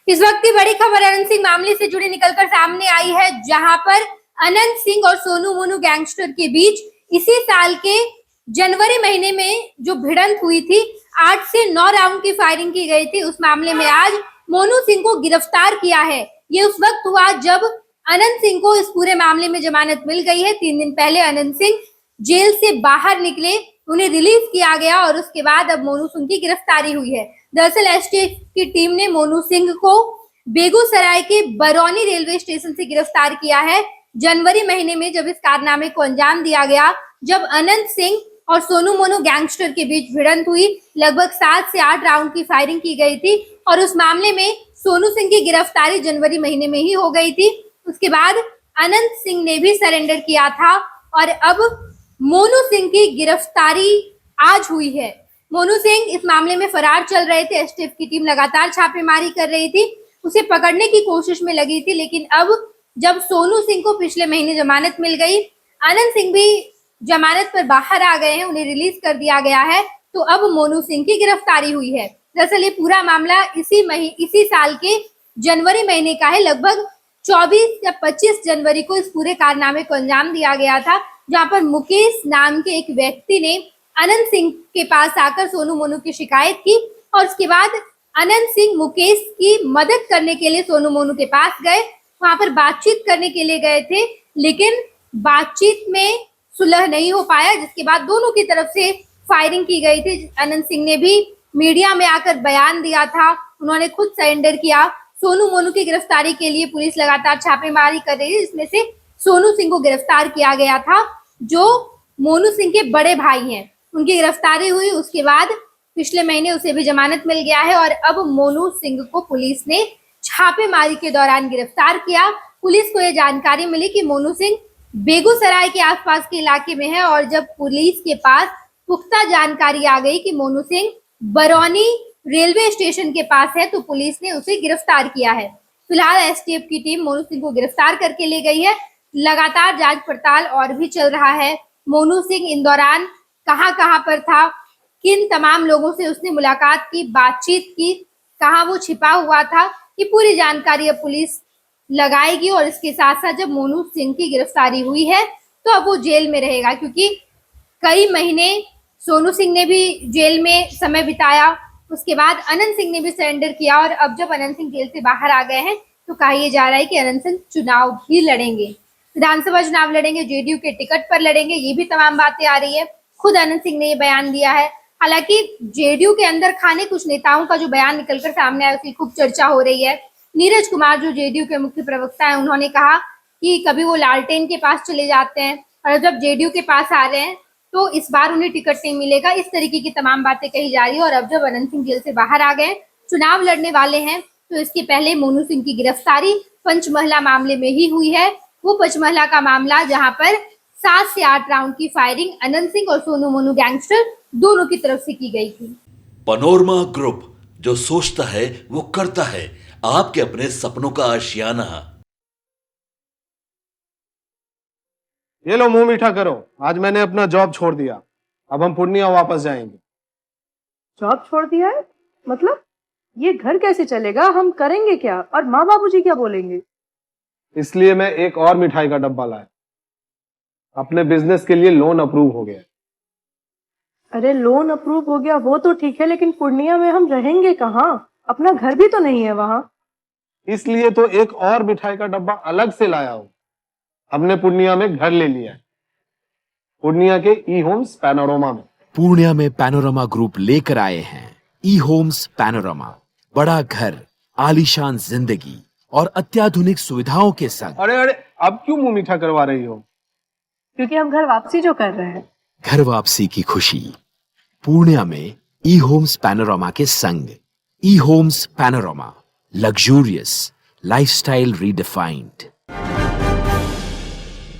इस वक्त की बड़ी खबर अनंत सिंह मामले से जुड़ी निकलकर सामने आई है, जहां पर अनंत सिंह और सोनू मोनू गैंगस्टर के बीच इसी साल के जनवरी महीने में जो भिड़ंत हुई थी, 8 से 9 राउंड की फायरिंग की गई थी। उस मामले में आज मोनू सिंह को गिरफ्तार किया है। ये उस वक्त हुआ जब अनंत सिंह को इस पूरे मामले में जमानत मिल गई है। 3 दिन पहले अनंत सिंह जेल से बाहर निकले, उन्हें रिलीज किया गया और उसके बाद अब मोनू सिंह की गिरफ्तारी हुई है। दरअसल एसटीएफ की टीम ने मोनू सिंह को बेगूसराय के बरौनी रेलवे स्टेशन से गिरफ्तार किया है। जनवरी महीने में जब इस कारनामे को अंजाम दिया गया, जब अनंत सिंह और सोनू मोनू गैंगस्टर के बीच भिड़ंत हुई, लगभग 7 से 8 राउंड की फायरिंग की गई थी और उस मामले में सोनू सिंह की गिरफ्तारी जनवरी महीने में ही हो गई थी। उसके बाद अनंत सिंह ने भी सरेंडर किया था और अब मोनू सिंह की गिरफ्तारी आज हुई है। मोनू सिंह इस मामले में फरार चल रहे थे। एसटीएफ की टीम लगातार छापेमारी कर रही थी, उसे पकड़ने की कोशिश में लगी थी, लेकिन अब जब सोनू सिंह को पिछले महीने जमानत मिल गई, अनंत सिंह भी जमानत पर बाहर आ गए हैं, उन्हें रिलीज कर दिया गया है, तो अब मोनू सिंह की गिरफ्तारी हुई है। दरअसल ये पूरा मामला इसी साल के जनवरी महीने का है। लगभग 24 या 25 जनवरी को इस पूरे कारनामे को अंजाम दिया गया था, जहां पर मुकेश नाम के एक व्यक्ति ने अनंत सिंह के पास आकर सोनू मोनू की शिकायत की और उसके बाद अनंत सिंह मुकेश की मदद करने के लिए सोनू मोनू के पास गए। वहां पर बातचीत करने के लिए गए थे, लेकिन बातचीत में सुलह नहीं हो पाया, जिसके बाद दोनों की तरफ से फायरिंग की गई थी। अनंत सिंह ने भी मीडिया में आकर बयान दिया था, उन्होंने खुद सरेंडर किया। सोनू मोनू की गिरफ्तारी के लिए पुलिस लगातार छापेमारी कर रही है, जिसमें से सोनू सिंह को गिरफ्तार किया गया था, जो मोनू सिंह के बड़े भाई हैं। उनकी गिरफ्तारी हुई, उसके बाद पिछले महीने उसे भी जमानत मिल गया है और अब मोनू सिंह को पुलिस ने छापेमारी के दौरान गिरफ्तार किया। पुलिस को यह जानकारी मिली कि मोनू सिंह बेगूसराय के आसपास के इलाके में है और जब पुलिस के पास पुख्ता जानकारी आ गई कि मोनू सिंह बरौनी रेलवे स्टेशन के पास है, तो पुलिस ने उसे गिरफ्तार किया है। फिलहाल एसटीएफ की टीम मोनू सिंह को गिरफ्तार करके ले गई है। लगातार जांच पड़ताल और भी चल रहा है। मोनू सिंह इन दौरान कहां पर था, किन तमाम लोगों से उसने मुलाकात की, बातचीत की, कहां वो छिपा हुआ था, ये पूरी जानकारी अब पुलिस लगाएगी। और इसके साथ साथ जब मोनू सिंह की गिरफ्तारी हुई है, तो अब वो जेल में रहेगा, क्योंकि कई महीने सोनू सिंह ने भी जेल में समय बिताया। उसके बाद अनंत सिंह ने भी सरेंडर किया और अब जब अनंत सिंह जेल से बाहर आ गए हैं, तो कहा यह जा रहा है कि अनंत सिंह चुनाव भी लड़ेंगे, विधानसभा चुनाव लड़ेंगे, जेडीयू के टिकट पर लड़ेंगे, ये भी तमाम बातें आ रही है। खुद अनंत सिंह ने ये बयान दिया है। हालांकि जेडीयू के अंदर खाने कुछ नेताओं का जो बयान निकलकर सामने आया, उसकी खूब चर्चा हो रही है। नीरज कुमार जो जेडीयू के मुख्य प्रवक्ता है, उन्होंने कहा कि कभी वो लालटेन के पास चले जाते हैं और जब जेडीयू के पास आ रहे हैं तो इस बार उन्हें टिकट नहीं मिलेगा। इस तरीके की तमाम बातें कही जा रही है। और अब जब अनंत सिंह जेल से बाहर आ गए, चुनाव लड़ने वाले हैं, तो इसके पहले मोनू सिंह की गिरफ्तारी पंचमहला मामले में ही हुई है। वो पंचमहला का मामला जहां पर 7 से 8 राउंड की फायरिंग अनंत सिंह और सोनू मोनू गैंगस्टर दोनों की तरफ से की गई थी। पनोरमा ग्रुप, जो सोचता है वो करता है, आपके अपने सपनों का आशियाना। ये लो, मुंह मीठा करो। आज मैंने अपना जॉब छोड़ दिया, अब हम पूर्णिया वापस जाएंगे। जॉब छोड़ दिया है? मतलब ये घर कैसे चलेगा? हम करेंगे क्या? और माँ बाबूजी क्या बोलेंगे? इसलिए मैं एक और मिठाई का डब्बा लाया। अपने बिजनेस के लिए लोन अप्रूव हो गया। अरे लोन अप्रूव हो गया वो तो ठीक है, लेकिन पूर्णिया में हम रहेंगे कहाँ? अपना घर भी तो नहीं है वहां। इसलिए तो एक और मिठाई का डब्बा अलग से लाया हूं। हमने पूर्णिया में घर ले लिया है, पूर्णिया के ई होम्स पैनोरमा में। पूर्णिया में पैनोरमा ग्रुप लेकर आए हैं ई होम्स पैनोरमा। बड़ा घर, आलीशान जिंदगी और अत्याधुनिक सुविधाओं के संग। अरे अब क्यों मुंह मीठा करवा रही हो? क्योंकि हम घर वापसी जो कर रहे हैं। घर वापसी की खुशी पूर्णिया में ई होम्स पैनोरमा के संग। E homes panorama, luxurious lifestyle redefined.